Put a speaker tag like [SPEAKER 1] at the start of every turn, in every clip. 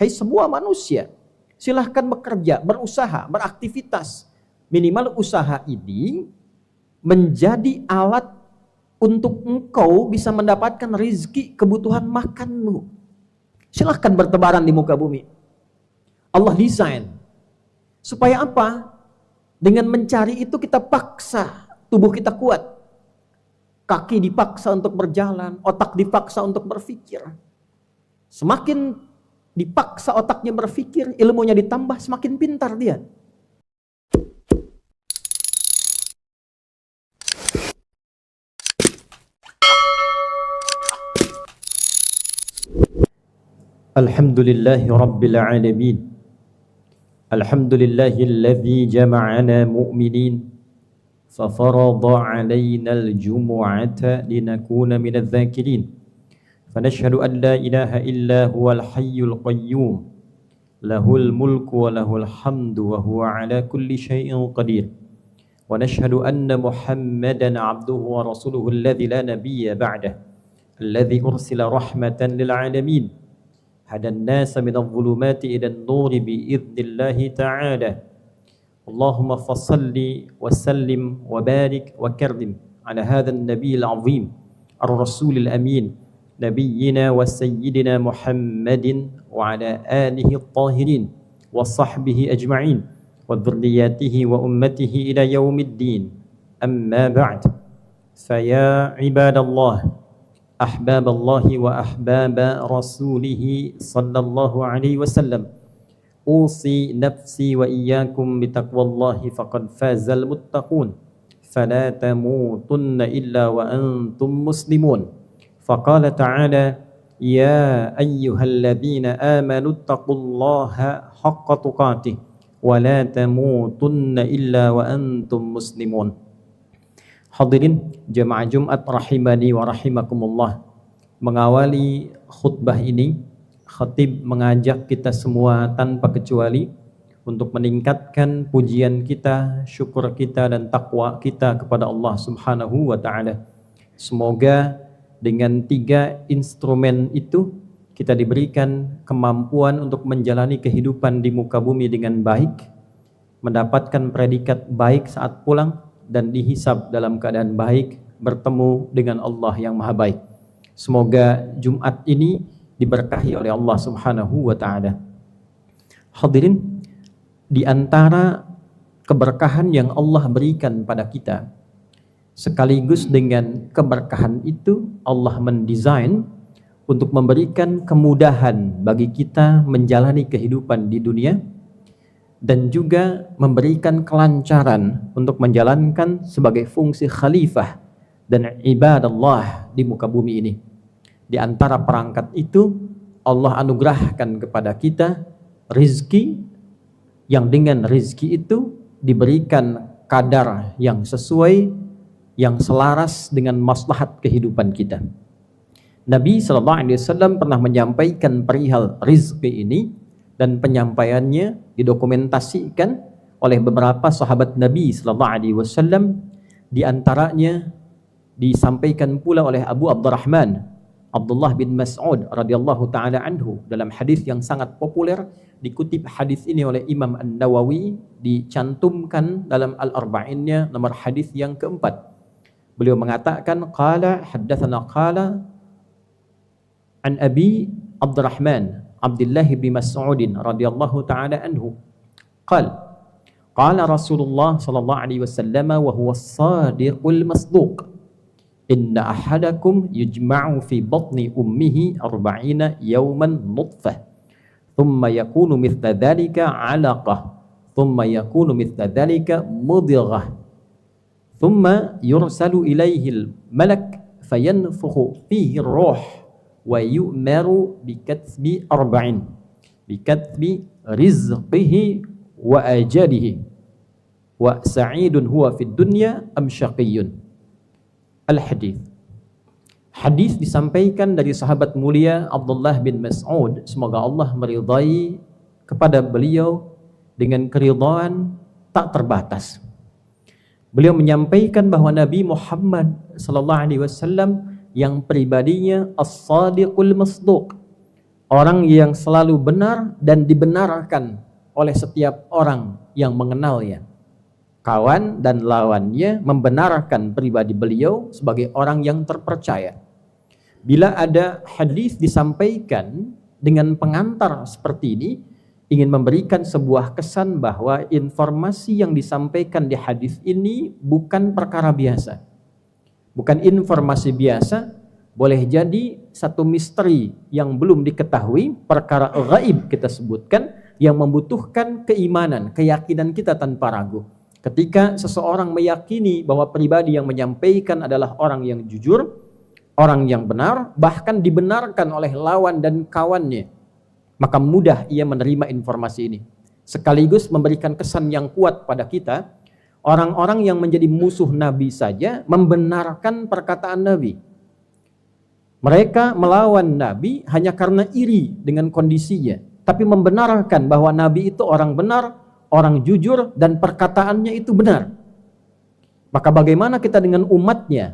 [SPEAKER 1] Hai semua manusia, silahkan bekerja, berusaha, beraktivitas. Minimal usaha ini menjadi alat untuk engkau bisa mendapatkan rizki kebutuhan makanmu. Silahkan bertebaran di muka bumi. Allah desain. Supaya apa? Dengan mencari itu kita paksa tubuh kita kuat. Kaki dipaksa untuk berjalan, otak dipaksa untuk berpikir. Semakin dipaksa otaknya berpikir, ilmunya ditambah, semakin pintar dia. Alhamdulillahi Rabbil Alamin. Alhamdulillahilladzi jama'ana mu'minin fafarada 'alaina al-jumu'ata linakuna minadz zakirin. فنشهد أن لا إله إلا هو الحي القيوم له الملك وله الحمد وهو على كل شيء قدير ونشهد أن محمدا عبده ورسوله الذي لا نبي بعده الذي أرسل رحمة للعالمين هدى الناس من الظلمات إلى النور بإذن الله تعالى اللهم فصل وسلم وبارك وكرم على هذا النبي العظيم الرسول الأمين نبينا وسيدنا محمد وعلى آله الطاهرين وصحبه أجمعين وذرياته وأمته إلى يوم الدين أما بعد فيا عباد الله أحباب الله وأحباب رسوله صلى الله عليه وسلم أوصي نفسي وإياكم بتقوى الله فقد فاز المتقون فلا تموتن إلا وأنتم مسلمون فقال تعالى يا أيها الذين آمنوا اتقوا الله حق تقاته ولا تموتن إلا وأنتم مسلمون. Hadirin jemaah Jumat rahimani wa rahimakumullah. Mengawali khutbah ini, khatib mengajak kita semua tanpa kecuali untuk meningkatkan pujian kita, syukur kita dan takwa kita kepada Allah Subhanahu wa taala. Semoga dengan 3 instrumen itu kita diberikan kemampuan untuk menjalani kehidupan di muka bumi dengan baik, mendapatkan predikat baik saat pulang, dan dihisab dalam keadaan baik, bertemu dengan Allah yang Maha Baik. Semoga Jumat ini diberkahi oleh Allah Subhanahu wa taala. Hadirin, di antara keberkahan yang Allah berikan pada kita, sekaligus dengan keberkahan itu Allah mendesain untuk memberikan kemudahan bagi kita menjalani kehidupan di dunia dan juga memberikan kelancaran untuk menjalankan sebagai fungsi khalifah dan ibadallah di muka bumi ini. Di antara perangkat itu Allah anugerahkan kepada kita rizki yang dengan rizki itu diberikan kadar yang sesuai, yang selaras dengan maslahat kehidupan kita. Nabi SAW pernah menyampaikan perihal rizki ini dan penyampaiannya didokumentasikan oleh beberapa sahabat Nabi SAW. Di antaranya disampaikan pula oleh Abu Abdurrahman Abdullah bin Mas'ud radhiyallahu taala anhu dalam hadis yang sangat populer. Dikutip hadis ini oleh Imam An-Nawawi, dicantumkan dalam Al-Arba'innya nomor hadis yang keempat. Beliau mengatakan qala haddatsana qala an Abi Abdurrahman Abdullah bin Mas'ud radhiyallahu taala anhu qala Rasulullah sallallahu alaihi wasallam wa huwa as-sadiqul masduq inna ahadakum yujma'u fi batni ummihi 40 yawman nutfah thumma yakunu mithla dhalika 'alaqah thumma yakunu mithla dhalika mudghah ثم يرسل إليه الملك فينفخ فيه الروح ويؤمر بكتب 40 بكتب رزقه وأجله وسعيد هو في الدنيا أم شقي. Al-Hadith. Hadis disampaikan dari sahabat mulia Abdullah bin Mas'ud, semoga Allah meridai kepada beliau dengan keridhaan tak terbatas. Beliau menyampaikan bahwa Nabi Muhammad sallallahu alaihi wasallam yang pribadinya as-sadiqul masduq, orang yang selalu benar dan dibenarkan oleh setiap orang yang mengenalnya. Kawan dan lawannya membenarkan pribadi beliau sebagai orang yang terpercaya. Bila ada hadis disampaikan dengan pengantar seperti ini, ingin memberikan sebuah kesan bahwa informasi yang disampaikan di hadis ini bukan perkara biasa. Bukan informasi biasa, boleh jadi satu misteri yang belum diketahui, perkara gaib kita sebutkan, yang membutuhkan keimanan, keyakinan kita tanpa ragu. Ketika seseorang meyakini bahwa pribadi yang menyampaikan adalah orang yang jujur, orang yang benar, bahkan dibenarkan oleh lawan dan kawannya, maka mudah ia menerima informasi ini. Sekaligus memberikan kesan yang kuat pada kita, orang-orang yang menjadi musuh Nabi saja membenarkan perkataan Nabi. Mereka melawan Nabi hanya karena iri dengan kondisinya, tapi membenarkan bahwa Nabi itu orang benar, orang jujur, dan perkataannya itu benar. Maka bagaimana kita dengan umatnya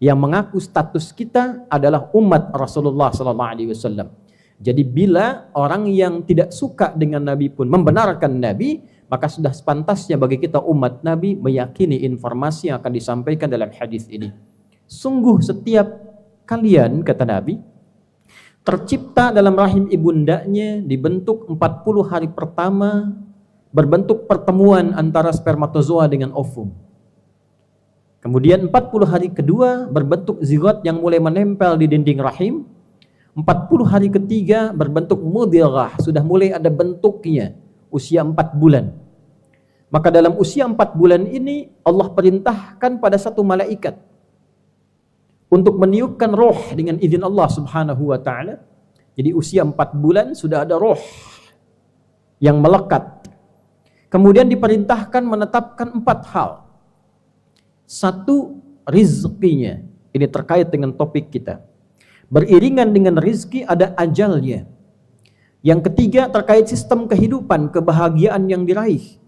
[SPEAKER 1] yang mengaku status kita adalah umat Rasulullah SAW? Jadi bila orang yang tidak suka dengan Nabi pun membenarkan Nabi, maka sudah sepantasnya bagi kita umat Nabi meyakini informasi yang akan disampaikan dalam hadis ini. Sungguh setiap kalian, kata Nabi, tercipta dalam rahim ibundanya, dibentuk 40 hari pertama, berbentuk pertemuan antara spermatozoa dengan ovum. Kemudian 40 hari kedua berbentuk zigot yang mulai menempel di dinding rahim. 40 hari ketiga berbentuk mudghah, sudah mulai ada bentuknya, usia 4 bulan. Maka dalam usia 4 bulan ini Allah perintahkan pada satu malaikat untuk meniupkan roh dengan izin Allah Subhanahu wa taala. Jadi usia 4 bulan sudah ada roh yang melekat. Kemudian diperintahkan menetapkan 4 hal. Satu, rizkinya. Ini terkait dengan topik kita. Beriringan dengan rizki ada ajalnya. Yang ketiga terkait sistem kehidupan, kebahagiaan yang diraih.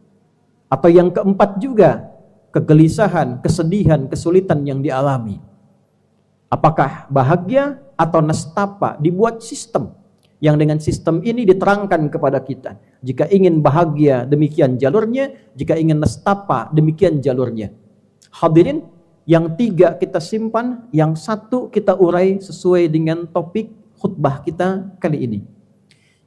[SPEAKER 1] Atau yang keempat juga, kegelisahan, kesedihan, kesulitan yang dialami. Apakah bahagia atau nestapa? Dibuat sistem. Yang dengan sistem ini diterangkan kepada kita. Jika ingin bahagia, demikian jalurnya. Jika ingin nestapa, demikian jalurnya. Hadirin, yang 3 kita simpan, yang 1 kita urai sesuai dengan topik khutbah kita kali ini.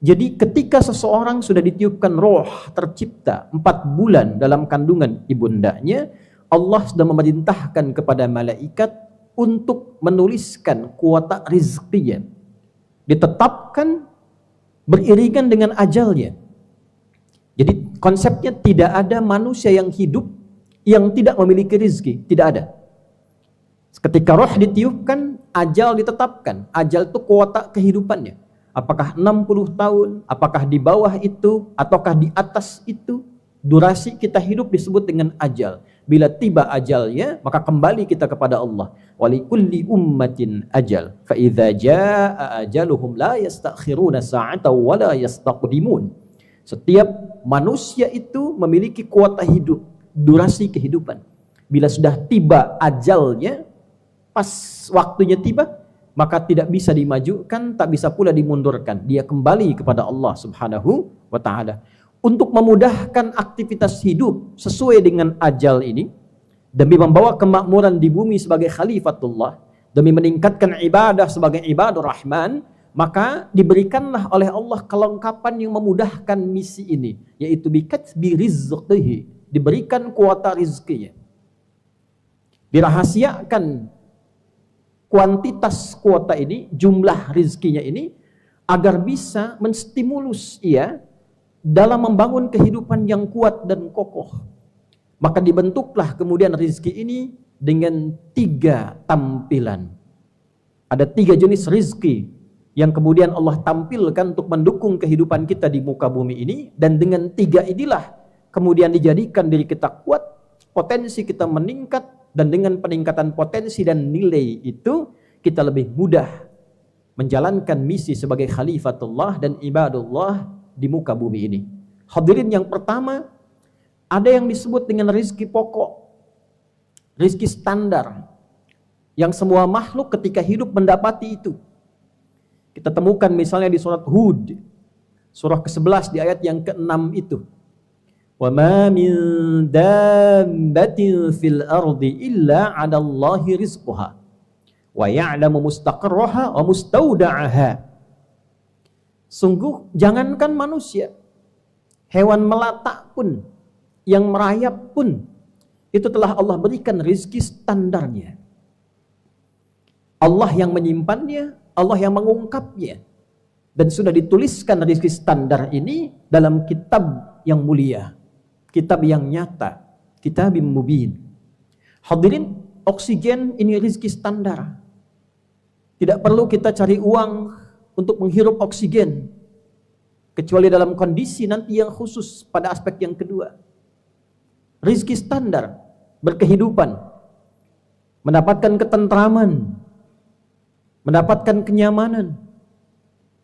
[SPEAKER 1] Jadi ketika seseorang sudah ditiupkan roh, tercipta 4 bulan dalam kandungan ibundanya, Allah sudah memerintahkan kepada malaikat untuk menuliskan kuota rizkinya. Ditetapkan beriringan dengan ajalnya. Jadi konsepnya tidak ada manusia yang hidup yang tidak memiliki rizki, tidak ada. Ketika roh ditiupkan, ajal ditetapkan. Ajal itu kuota kehidupannya. Apakah 60 tahun, apakah di bawah itu, ataukah di atas itu. Durasi kita hidup disebut dengan ajal. Bila tiba ajalnya, maka kembali kita kepada Allah. Walikulli ummatin ajal. Fa idza jaa ajaluhum la yastakhiruna sa'atan wa la yastaqdimun. Setiap manusia itu memiliki kuota hidup, durasi kehidupan. Bila sudah tiba ajalnya, pas waktunya tiba, maka tidak bisa dimajukan, tak bisa pula dimundurkan. Dia kembali kepada Allah Subhanahu wa taala. Untuk memudahkan aktivitas hidup sesuai dengan ajal ini, demi membawa kemakmuran di bumi sebagai khalifatullah, demi meningkatkan ibadah sebagai ibadur rahman, maka diberikanlah oleh Allah kelengkapan yang memudahkan misi ini, yaitu bikatbi rizqihi, diberikan kuota rizkinya. Dirahasiakan kuantitas kuota ini, jumlah rizkinya ini, agar bisa menstimulus ia dalam membangun kehidupan yang kuat dan kokoh. Maka dibentuklah kemudian rizki ini dengan 3 tampilan. Ada 3 jenis rizki yang kemudian Allah tampilkan untuk mendukung kehidupan kita di muka bumi ini. Dan dengan 3 inilah kemudian dijadikan diri kita kuat, potensi kita meningkat. Dan dengan peningkatan potensi dan nilai itu, kita lebih mudah menjalankan misi sebagai khalifatullah dan ibadullah di muka bumi ini. Hadirin, yang pertama, ada yang disebut dengan rizki pokok, rizki standar, yang semua makhluk ketika hidup mendapati itu. Kita temukan misalnya di surat Hud, surah ke-11 di ayat yang ke-6 itu. Wa ma min dabbatin fil ardi illa 'ala Allahi rizquha wa ya'lamu mustaqarraha wa mustauda'aha. Sungguh jangankan manusia, hewan melata pun, yang merayap pun, itu telah Allah berikan rizki standarnya. Allah yang menyimpannya, Allah yang mengungkapnya. Dan sudah dituliskan rizki standar ini dalam kitab yang mulia, kitab yang nyata, kitab yang mubin. Hadirin, oksigen ini rizki standar. Tidak perlu kita cari uang untuk menghirup oksigen, kecuali dalam kondisi nanti yang khusus pada aspek yang kedua. Rizki standar, berkehidupan, mendapatkan ketentraman, mendapatkan kenyamanan.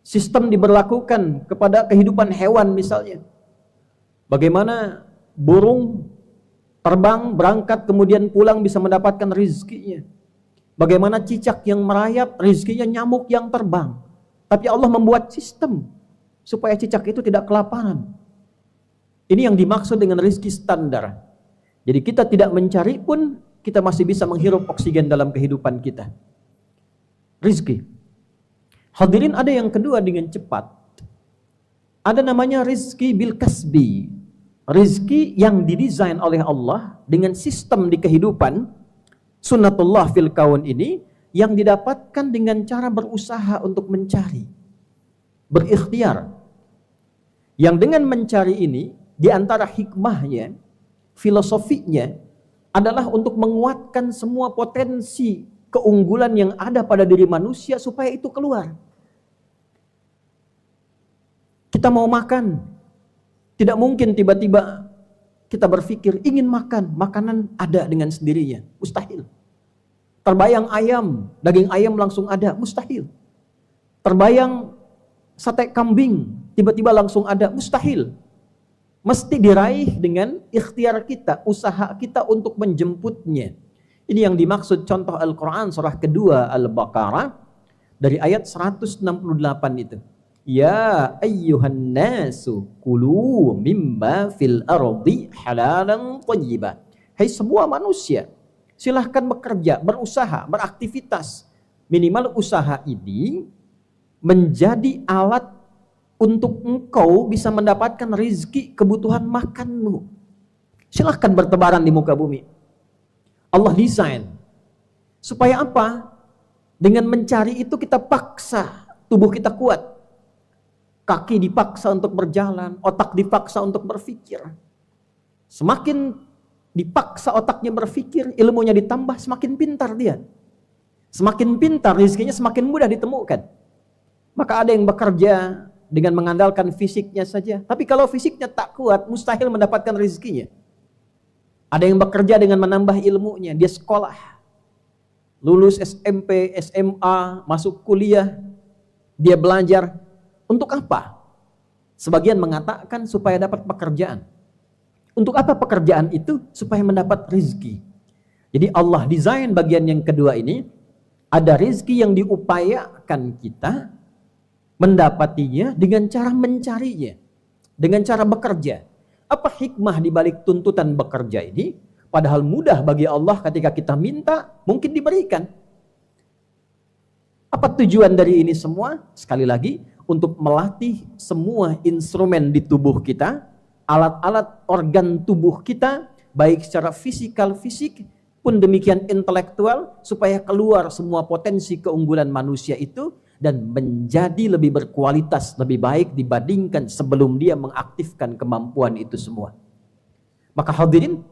[SPEAKER 1] Sistem diberlakukan kepada kehidupan hewan misalnya. Bagaimana burung terbang, berangkat, kemudian pulang bisa mendapatkan rizkinya. Bagaimana cicak yang merayap, rizkinya nyamuk yang terbang. Tapi Allah membuat sistem supaya cicak itu tidak kelaparan. Ini yang dimaksud dengan rizki standar. Jadi kita tidak mencari pun, kita masih bisa menghirup oksigen dalam kehidupan kita. Rizki. Hadirin, ada yang kedua dengan cepat. Ada namanya rizki bil kasbi. Rizki yang didesain oleh Allah dengan sistem di kehidupan, sunnatullah fil kaun ini, yang didapatkan dengan cara berusaha untuk mencari, berikhtiar. Yang dengan mencari ini, di antara hikmahnya, filosofinya, adalah untuk menguatkan semua potensi keunggulan yang ada pada diri manusia supaya itu keluar. Kita mau makan, tidak mungkin tiba-tiba kita berpikir ingin makan, makanan ada dengan sendirinya, mustahil. Terbayang ayam, daging ayam langsung ada, mustahil. Terbayang sate kambing, tiba-tiba langsung ada, mustahil. Mesti diraih dengan ikhtiar kita, usaha kita untuk menjemputnya. Ini yang dimaksud contoh Al-Quran surah kedua Al-Baqarah dari ayat 168 itu. Ya ayyuhan nasu kulu mimma fil ardi halalan thayyibah. Hai semua manusia, silahkan bekerja, berusaha, beraktivitas. Minimal usaha ini menjadi alat untuk engkau bisa mendapatkan rizki kebutuhan makanmu. Silahkan bertebaran di muka bumi. Allah desain. Supaya apa? Dengan mencari itu kita paksa tubuh kita kuat. Kaki dipaksa untuk berjalan, otak dipaksa untuk berpikir. Semakin dipaksa otaknya berpikir, ilmunya ditambah, semakin pintar dia. Semakin pintar, rezekinya semakin mudah ditemukan. Maka ada yang bekerja dengan mengandalkan fisiknya saja. Tapi kalau fisiknya tak kuat, mustahil mendapatkan rezekinya. Ada yang bekerja dengan menambah ilmunya. Dia sekolah, lulus SMP, SMA, masuk kuliah. Dia belajar. Untuk apa? Sebagian mengatakan supaya dapat pekerjaan. Untuk apa pekerjaan itu? Supaya mendapat rezeki. Jadi Allah desain bagian yang kedua ini, ada rezeki yang diupayakan kita mendapatinya dengan cara mencarinya, dengan cara bekerja. Apa hikmah di balik tuntutan bekerja ini? Padahal mudah bagi Allah ketika kita minta, mungkin diberikan. Apa tujuan dari ini semua? Sekali lagi, untuk melatih semua instrumen di tubuh kita, alat-alat organ tubuh kita, baik secara fisik pun demikian intelektual, supaya keluar semua potensi keunggulan manusia itu dan menjadi lebih berkualitas, lebih baik dibandingkan sebelum dia mengaktifkan kemampuan itu semua. Maka hadirin,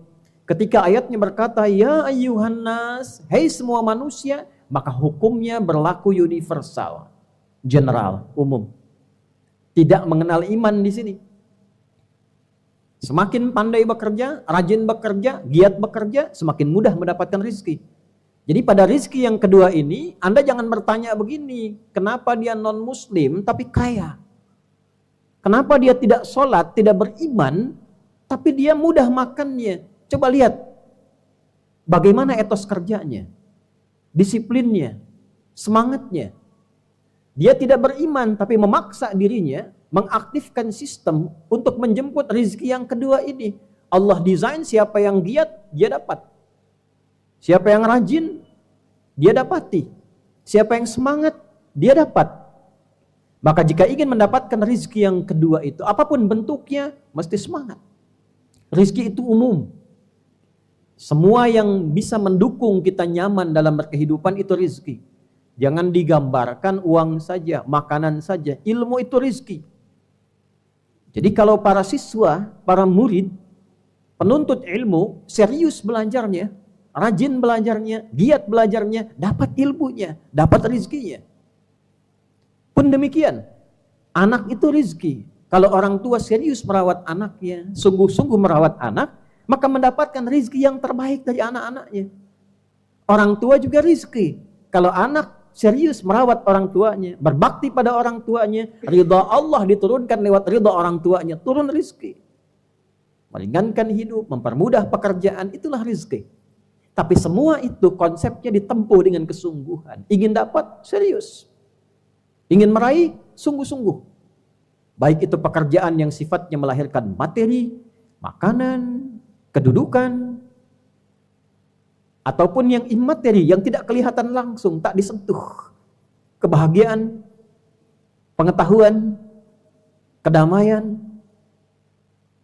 [SPEAKER 1] ketika ayatnya berkata, ya ayyuhan nas, hai semua manusia, maka hukumnya berlaku universal, general, umum. Tidak mengenal iman di sini. Semakin pandai bekerja, rajin bekerja, giat bekerja, semakin mudah mendapatkan rezeki. Jadi pada rezeki yang kedua ini, Anda jangan bertanya begini, kenapa dia non-muslim tapi kaya? Kenapa dia tidak sholat, tidak beriman, tapi dia mudah makannya? Coba lihat, bagaimana etos kerjanya, disiplinnya, semangatnya. Dia tidak beriman tapi memaksa dirinya mengaktifkan sistem untuk menjemput rezeki yang kedua ini. Allah desain siapa yang giat, dia dapat. Siapa yang rajin, dia dapati. Siapa yang semangat, dia dapat. Maka jika ingin mendapatkan rezeki yang kedua itu, apapun bentuknya, mesti semangat. Rezeki itu umum. Semua yang bisa mendukung kita nyaman dalam berkehidupan itu rezeki. Jangan digambarkan uang saja, makanan saja. Ilmu itu rezeki. Jadi kalau para siswa, para murid, penuntut ilmu, serius belajarnya, rajin belajarnya, giat belajarnya, dapat ilmunya, dapat rezekinya. Pun demikian, anak itu rezeki. Kalau orang tua serius merawat anaknya, sungguh-sungguh merawat anak, maka mendapatkan rezeki yang terbaik dari anak-anaknya. Orang tua juga rezeki. Kalau anak serius merawat orang tuanya, berbakti pada orang tuanya, ridha Allah diturunkan lewat ridha orang tuanya, turun rezeki. Meringankan hidup, mempermudah pekerjaan, itulah rezeki. Tapi semua itu konsepnya ditempuh dengan kesungguhan. Ingin dapat, serius. Ingin meraih, sungguh-sungguh. Baik itu pekerjaan yang sifatnya melahirkan materi, makanan, kedudukan, ataupun yang imateri, yang tidak kelihatan langsung, tak disentuh. Kebahagiaan, pengetahuan, kedamaian,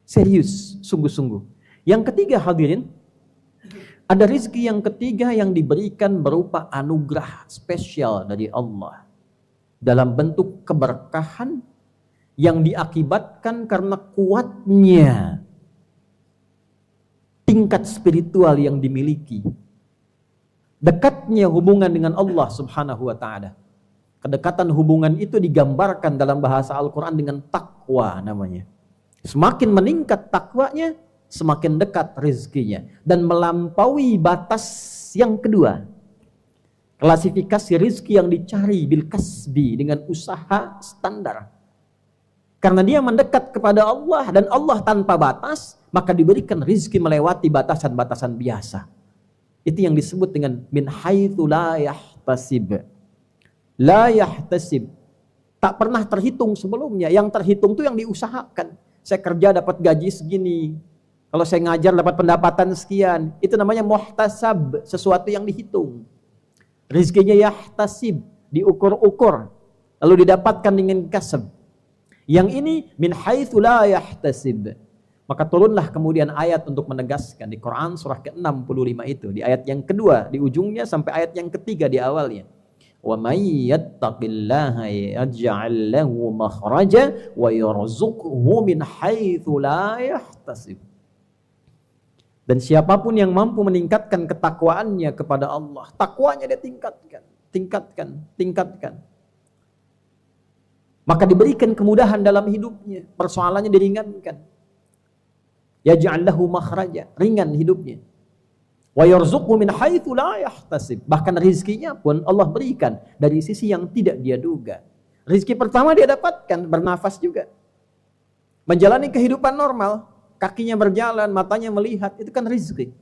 [SPEAKER 1] serius, sungguh-sungguh. Yang ketiga hadirin, ada rezeki yang ketiga yang diberikan berupa anugerah spesial dari Allah. Dalam bentuk keberkahan yang diakibatkan karena kuatnya tingkat spiritual yang dimiliki. Dekatnya hubungan dengan Allah Subhanahu wa ta'ala. Kedekatan hubungan itu digambarkan dalam bahasa Al-Quran dengan takwa namanya. Semakin meningkat takwanya, semakin dekat rezekinya. Dan melampaui batas yang kedua. Klasifikasi rezeki yang dicari bil kasbi dengan usaha standar. Karena dia mendekat kepada Allah dan Allah tanpa batas, maka diberikan rezeki melewati batasan-batasan biasa. Itu yang disebut dengan min haitsu la yahtasib. La yahtasib. Tak pernah terhitung sebelumnya. Yang terhitung itu yang diusahakan. Saya kerja dapat gaji segini. Kalau saya ngajar dapat pendapatan sekian. Itu namanya muhtasab, sesuatu yang dihitung. Rizkinya yahtasib, diukur-ukur, lalu didapatkan dengan kasab. Yang ini min haitsu la yahtasib. Maka turunlah kemudian ayat untuk menegaskan di Quran surah ke-65 itu, di ayat yang kedua di ujungnya sampai ayat yang ketiga di awalnya. Wa may yattaqillaha yaj'al lahu makhraja wa yarzuqhu min haitsu la yahtasib. Dan siapapun yang mampu meningkatkan ketakwaannya kepada Allah, takwanya dia tingkatkan. Maka diberikan kemudahan dalam hidupnya, persoalannya diringankan. Yaj'al lahu makhraja, ringan hidupnya. Wa yarzuqhu min haitsu la yahtasib. Bahkan rezekinya pun Allah berikan dari sisi yang tidak dia duga. Rezeki pertama dia dapatkan, bernafas juga. Menjalani kehidupan normal. Kakinya berjalan, matanya melihat, itu kan rezeki.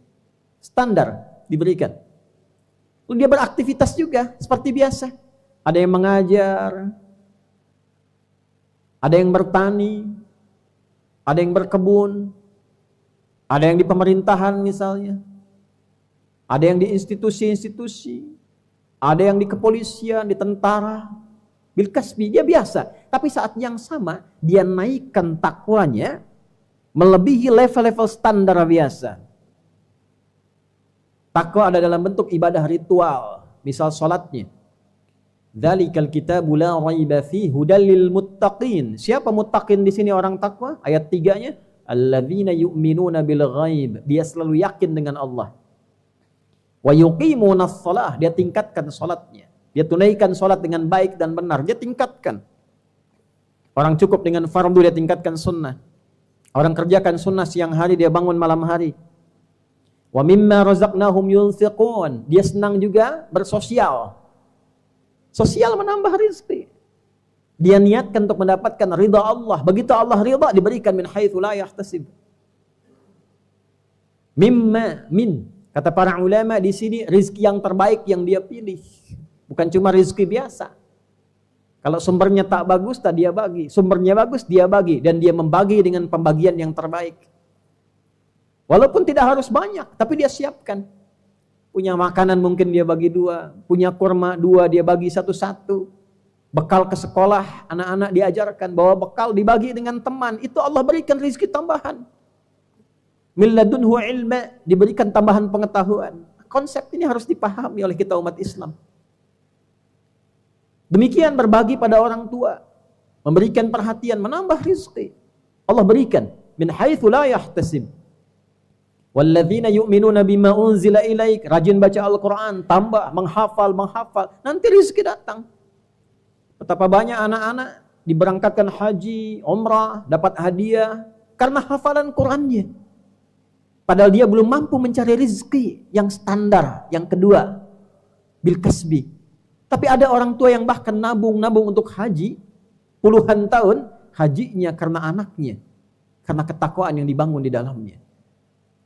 [SPEAKER 1] Standar diberikan. Lalu dia beraktivitas juga, seperti biasa. Ada yang mengajar, ada yang bertani, ada yang berkebun, ada yang di pemerintahan misalnya, ada yang di institusi-institusi, ada yang di kepolisian, di tentara, bil kasbi, dia biasa. Tapi saat yang sama, dia naikkan takwanya, melebihi level-level standar biasa. Takwa ada dalam bentuk ibadah ritual, misal salatnya. Dzalikal kitabu la raiba fihi hudal lil muttaqin. Siapa muttaqin di sini orang takwa? Ayat 3-nya, alladzina yu'minuna bil ghaib. Dia selalu yakin dengan Allah. Wa yuqimunas shalah, dia tingkatkan salatnya. Dia tunaikan salat dengan baik dan benar, dia tingkatkan. Orang cukup dengan fardu, dia tingkatkan sunnah. Orang kerjakan sunnah siang hari, dia bangun malam hari. Wa mimma razaqnahum yunfiqun. Dia senang juga bersosial. Sosial menambah rezeki. Dia niatkan untuk mendapatkan ridha Allah. Begitu Allah ridha, diberikan min haitsu la yahtasib. Min. Kata para ulama di sini rezeki yang terbaik yang dia pilih. Bukan cuma rezeki biasa.
[SPEAKER 2] Kalau sumbernya tak bagus, tak dia bagi. Sumbernya bagus, dia bagi. Dan dia membagi dengan pembagian yang terbaik. Walaupun tidak harus banyak, tapi dia siapkan. Punya makanan mungkin dia bagi 2. Punya kurma 2, dia bagi 1-1. Bekal ke sekolah, anak-anak diajarkan bahwa bekal dibagi dengan teman. Itu Allah berikan rezeki tambahan. Min ladunhu ilma, diberikan tambahan pengetahuan. Konsep ini harus dipahami oleh kita umat Islam. Demikian berbagi pada orang tua, memberikan perhatian, menambah rezeki. Allah berikan min haitsu la yahtasib. Walladzina yu'minuna bima unzila ilaik, rajin baca Al-Qur'an, tambah menghafal, nanti rezeki datang. Betapa banyak anak-anak diberangkatkan haji, umrah, dapat hadiah karena hafalan Qur'annya. Padahal dia belum mampu mencari rezeki yang standar, yang kedua, bil kasbi. Tapi ada orang tua yang bahkan nabung untuk haji, puluhan tahun, hajinya karena anaknya, karena ketakwaan yang dibangun di dalamnya.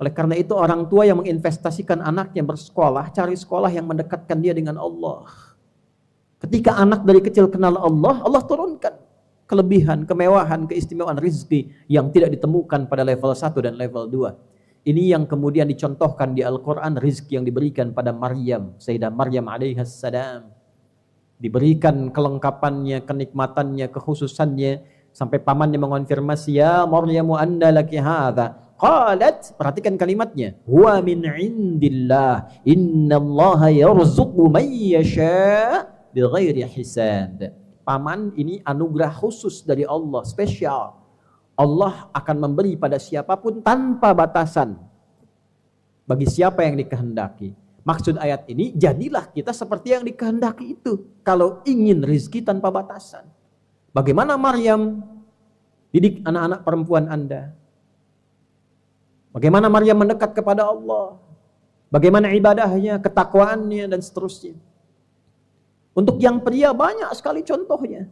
[SPEAKER 2] Oleh karena itu orang tua yang menginvestasikan anaknya bersekolah, cari sekolah yang mendekatkan dia dengan Allah. Ketika anak dari kecil kenal Allah, Allah turunkan kelebihan, kemewahan, keistimewaan rezeki yang tidak ditemukan pada level 1 dan level 2. Ini yang kemudian dicontohkan di Al-Quran, rezeki yang diberikan pada Maryam, Sayyidah Maryam alaihassalam. Diberikan kelengkapannya, kenikmatannya, kekhususannya, sampai pamannya mengonfirmasi, ya Maryamu anna laki hadha. Qalat, perhatikan kalimatnya, huwa min indillah, innallaha yarzuqu man yasha' bighairi hisab. Paman, ini anugerah khusus dari Allah, spesial. Allah akan memberi pada siapapun tanpa batasan, bagi siapa yang dikehendaki. Maksud ayat ini, jadilah kita seperti yang dikehendaki itu. Kalau ingin rezeki tanpa batasan. Bagaimana Maryam didik anak-anak perempuan Anda? Bagaimana Maryam mendekat kepada Allah? Bagaimana ibadahnya, ketakwaannya, dan seterusnya. Untuk yang pria banyak sekali contohnya.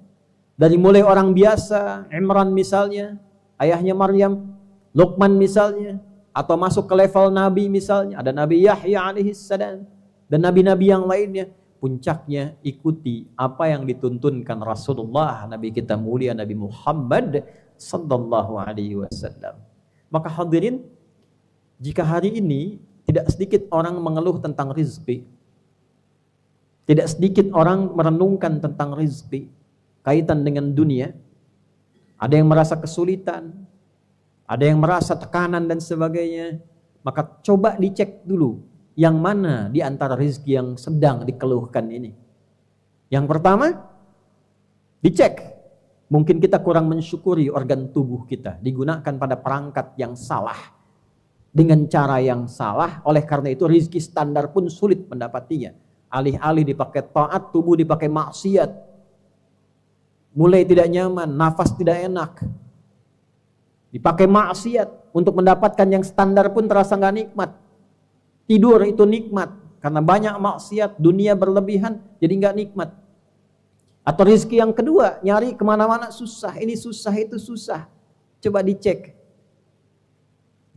[SPEAKER 2] Dari mulai orang biasa, Imran misalnya, ayahnya Maryam, Luqman misalnya, atau masuk ke level Nabi misalnya, ada Nabi Yahya alaihissalam, dan Nabi-Nabi yang lainnya. Puncaknya ikuti apa yang dituntunkan Rasulullah, Nabi kita mulia, Nabi Muhammad sallallahu alaihi wasallam. Maka hadirin, jika hari ini tidak sedikit orang mengeluh tentang rezeki, tidak sedikit orang merenungkan tentang rezeki, kaitan dengan dunia, ada yang merasa kesulitan, ada yang merasa tekanan dan sebagainya, maka coba dicek dulu yang mana di antara rezeki yang sedang dikeluhkan ini. Yang pertama, dicek. Mungkin kita kurang mensyukuri organ tubuh kita, digunakan pada perangkat yang salah, dengan cara yang salah. Oleh karena itu rezeki standar pun sulit mendapatinya. Alih-alih dipakai taat, tubuh dipakai maksiat. Mulai tidak nyaman, nafas tidak enak. Dipakai maksiat untuk mendapatkan yang standar pun terasa nggak nikmat. Tidur itu nikmat karena banyak maksiat, dunia berlebihan jadi nggak nikmat. Atau rezeki yang kedua, nyari kemana-mana susah, ini susah, itu susah. Coba dicek,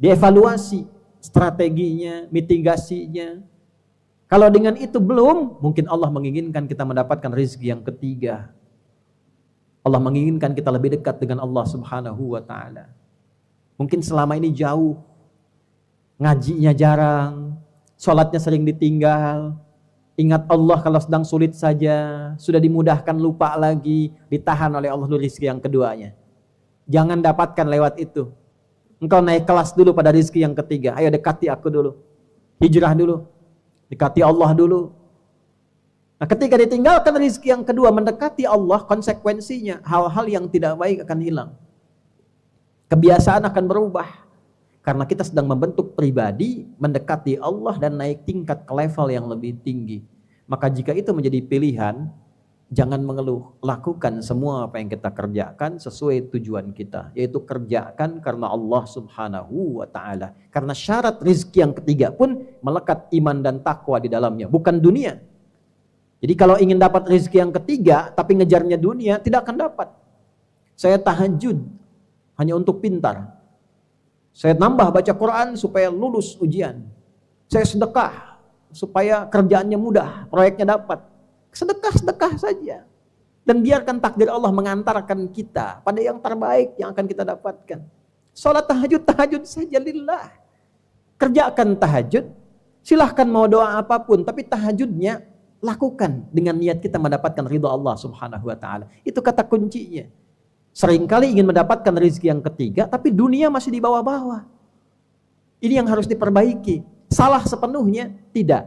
[SPEAKER 2] dievaluasi strateginya, mitigasinya. Kalau dengan itu belum, mungkin Allah menginginkan kita mendapatkan rezeki yang ketiga. Allah menginginkan kita lebih dekat dengan Allah Subhanahu wa Ta'ala. Mungkin selama ini jauh, ngajinya jarang, sholatnya sering ditinggal, ingat Allah kalau sedang sulit saja, sudah dimudahkan lupa lagi, ditahan oleh Allah dulu rezeki yang keduanya. Jangan dapatkan lewat itu. Engkau naik kelas dulu pada rezeki yang ketiga. Ayo dekati aku dulu, hijrah dulu, dekati Allah dulu. Nah, ketika ditinggalkan rezeki yang kedua, mendekati Allah, konsekuensinya hal-hal yang tidak baik akan hilang. Kebiasaan akan berubah. Karena kita sedang membentuk pribadi, mendekati Allah dan naik tingkat ke level yang lebih tinggi. Maka jika itu menjadi pilihan, jangan mengeluh. Lakukan semua apa yang kita kerjakan sesuai tujuan kita. Yaitu kerjakan karena Allah Subhanahu wa Ta'ala. Karena syarat rezeki yang ketiga pun melekat iman dan takwa di dalamnya. Bukan dunia. Jadi kalau ingin dapat rezeki yang ketiga, tapi ngejarnya dunia, tidak akan dapat. Saya tahajud hanya untuk pintar. Saya nambah baca Quran supaya lulus ujian. Saya sedekah supaya kerjaannya mudah, proyeknya dapat. Sedekah-sedekah saja. Dan biarkan takdir Allah mengantarkan kita pada yang terbaik yang akan kita dapatkan. Salat tahajud, tahajud saja lillah. Kerjakan tahajud, silahkan mau doa apapun, tapi tahajudnya lakukan dengan niat kita mendapatkan ridha Allah Subhanahu wa taala. Itu kata kuncinya. Seringkali ingin mendapatkan rezeki yang ketiga, tapi dunia masih di bawah-bawah. Ini yang harus diperbaiki. Salah sepenuhnya? Tidak.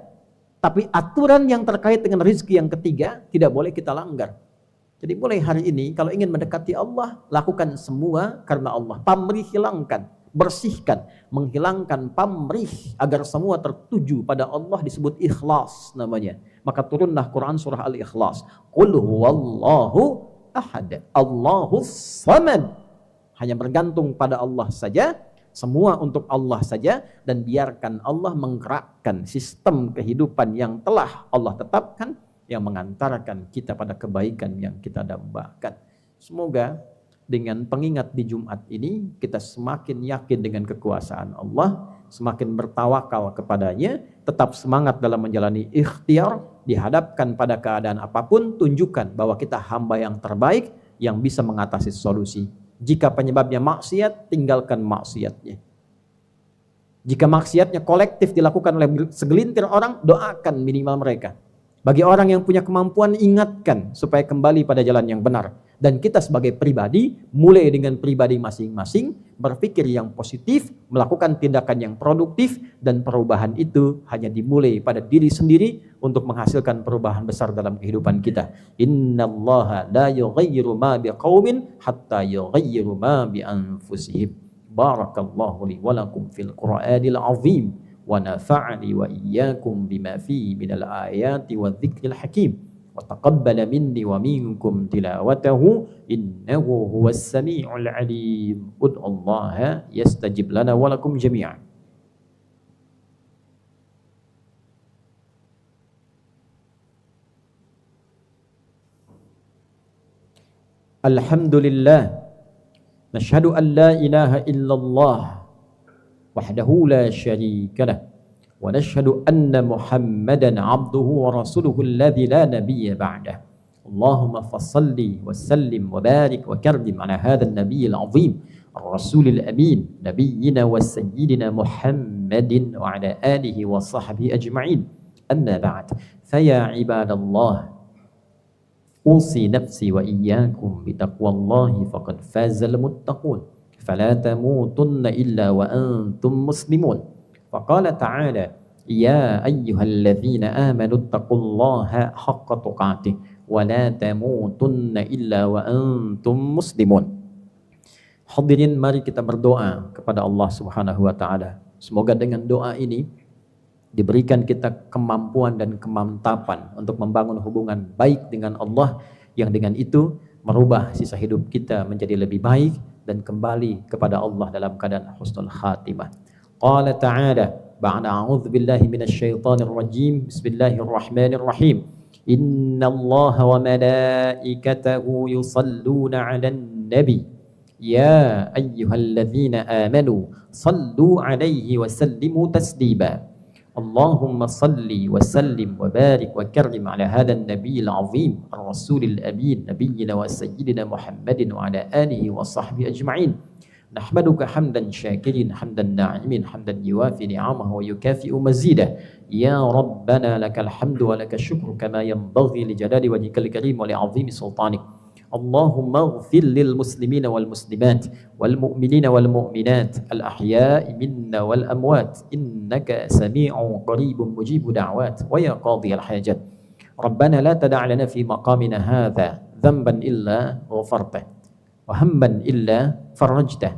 [SPEAKER 2] Tapi aturan yang terkait dengan rezeki yang ketiga tidak boleh kita langgar. Jadi mulai hari ini kalau ingin mendekati Allah, lakukan semua karena Allah. Pamrih hilangkan, bersihkan, menghilangkan pamrih agar semua tertuju pada Allah, disebut ikhlas namanya. Maka turunlah Quran surah Al-Ikhlas. Qul huwallahu ahad, Allahus samad. Hanya bergantung pada Allah saja, semua untuk Allah saja, dan biarkan Allah menggerakkan sistem kehidupan yang telah Allah tetapkan, yang mengantarkan kita pada kebaikan yang kita dambakan. Semoga dengan pengingat di Jumat ini kita semakin yakin dengan kekuasaan Allah, semakin bertawakal kepadanya, tetap semangat dalam menjalani ikhtiar, dihadapkan pada keadaan apapun, tunjukkan bahwa kita hamba yang terbaik yang bisa mengatasi solusi. Jika penyebabnya maksiat, tinggalkan maksiatnya. Jika maksiatnya kolektif dilakukan oleh segelintir orang, doakan minimal mereka. Bagi orang yang punya kemampuan, ingatkan supaya kembali pada jalan yang benar. Dan kita sebagai pribadi, mulai dengan pribadi masing-masing, berpikir yang positif, melakukan tindakan yang produktif, dan perubahan itu hanya dimulai pada diri sendiri untuk menghasilkan perubahan besar dalam kehidupan kita. Innallaha la yughayyiru ma biqaumin hatta yughayyiru ma bi anfusihim. Barakallahu li wa lakum fil Qur'anil azim. Wa nafa'ani wa iyyakum bima fihi minal ayati wa dzikril hakim wa taqabbala minni wa minkum tilawatahu innahu huwas sami'ul alim. Ud'ullaha yastajib lana wa lakum jami'an. Alhamdulillah, nashhadu an la ilaha illallah wahdahu la syarika lah wa nashhadu anna Muhammadan abduhu wa rasuluhu alladzi la nabiyya ba'dah. Allahumma fassalli wa sallim wa barik wa karrim ala hadzal nabiyil azim ar-rasulil amin nabiyyina wa sayyidina Muhammadin wa ala alihi wa sahbihi ajma'in. Amma ba'd, fa ya ibadallah, usi nafsi wa iyyakum bi taqwallahi faqad fazal muttaqun. فلا تموتن إلا وأنتم مسلمون. فقال تعالى يا أيها الذين آمنوا اتقوا الله حق تقاته ولا تموتن إلا وأنتم مسلمون. Hadirin, mari kita berdoa kepada Allah Subhanahu wa taala. Semoga dengan doa ini diberikan kita kemampuan dan kemantapan untuk membangun hubungan baik dengan Allah, yang dengan itu merubah sisa hidup kita menjadi lebih baik dan kembali kepada Allah dalam keadaan husnul khatimah. Qala ta'ala ba'da a'udzu billahi minasy syaithanir rajim. Bismillahirrahmanirrahim. Innallaha wa malaikatahu yusalluna 'alan nabi ya ayyuhalladzina amanu sallu 'alaihi wa sallimu taslima. Allahumma salli wa sallim wa barik wa karrim ala hadzal nabiyil azim ar-rasulil amin nabiyyina wa sayyidina Muhammadin wa ala alihi wa sahbihi ajma'in. Nahmaduka hamdan syakirin hamdan na'imin hamdan yuwafi ni'amahu wa yukafi'u mazidah. Ya Rabbana lakal hamdu wa lakal syukru kama yanbaghi li jalali wajhikal karim wa li 'azimi sultanik. Allahumma ighfir lil muslimina wal muslimat wal mu'minina wal mu'minat al ahya'i minna wal amwat innaka sami'un qaribun mujibu da'wat wa ya qadhiyal hajat. Rabbana la tada' lana fi maqamina hadha dhanban illa ghafartah wa hamman illa farajtah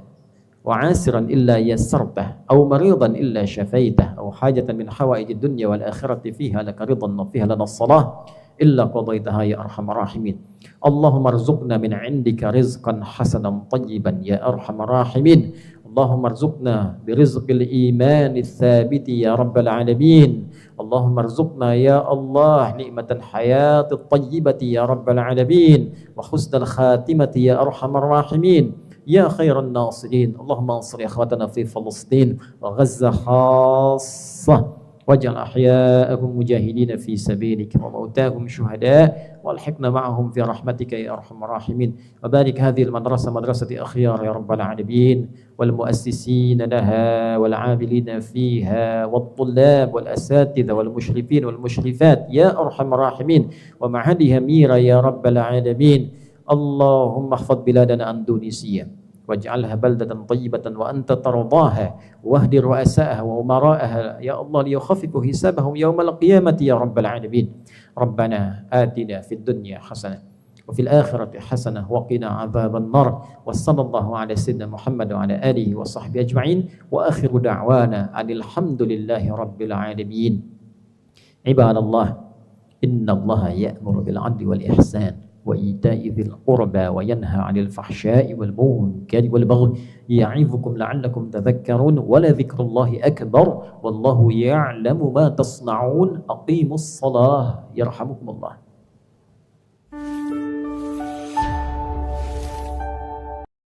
[SPEAKER 2] wa 'asiran illa yassartah aw maridan illa shafaitah aw hajatan min hawaijid dunya wal akhirati fiha laka ridan wa fiha lana as-salah illa qadaitaha ya arhamar rahimin. Allahumma arzuqna min 'indika rizqan hasanan tayyiban ya arhamar rahimin. Allahumma arzuqna birizqil imani tsabiti ya rabbal alamin. Allahumma arzuqna ya Allah ni'matan hayatit tayyibati ya rabbal alamin wa husnal khatimati ya arhamar rahimin. Ya khairan nasirin. Allahumma ansur ikhwatana fi Palestin wa Gaza khassah
[SPEAKER 1] واجعل أحياءهم مجاهدين في سبيلك وموتاهم شهداء والحقنا معهم في رحمتك يا أرحم الراحمين. وبارك هذه المدرسة مدرسة أخيار يا رب العالمين، والمؤسسين لها والعاملين فيها والطلاب والأساتذة والمشرفين والمشرفات يا أرحم الراحمين، ومعهدها ميرا يا رب العالمين. اللهم احفظ بلادنا أندونيسيا واجعلها بلدة طيبة وأنت ترضاها، واهد رؤساءها وأمراءها يا الله ليخففوا حسابهم يوم القيامة يا رب العالمين. ربنا آتنا في الدنيا حسنة وفي الآخرة حسنة وقنا عذاب النار. وصلى الله على سيدنا محمد وعلى آله وصحبه أجمعين، وآخر دعوانا أن الحمد لله رب العالمين. عباد الله، إن الله يأمر بالعدل والإحسان وإيتاء ذي القربى وينهى عن الفحشاء والمنكر والبغي يعظكم لعلكم تذكرون، ولذكر الله أكبر والله يعلم ما تصنعون. أقيموا الصلاة يرحمكم الله.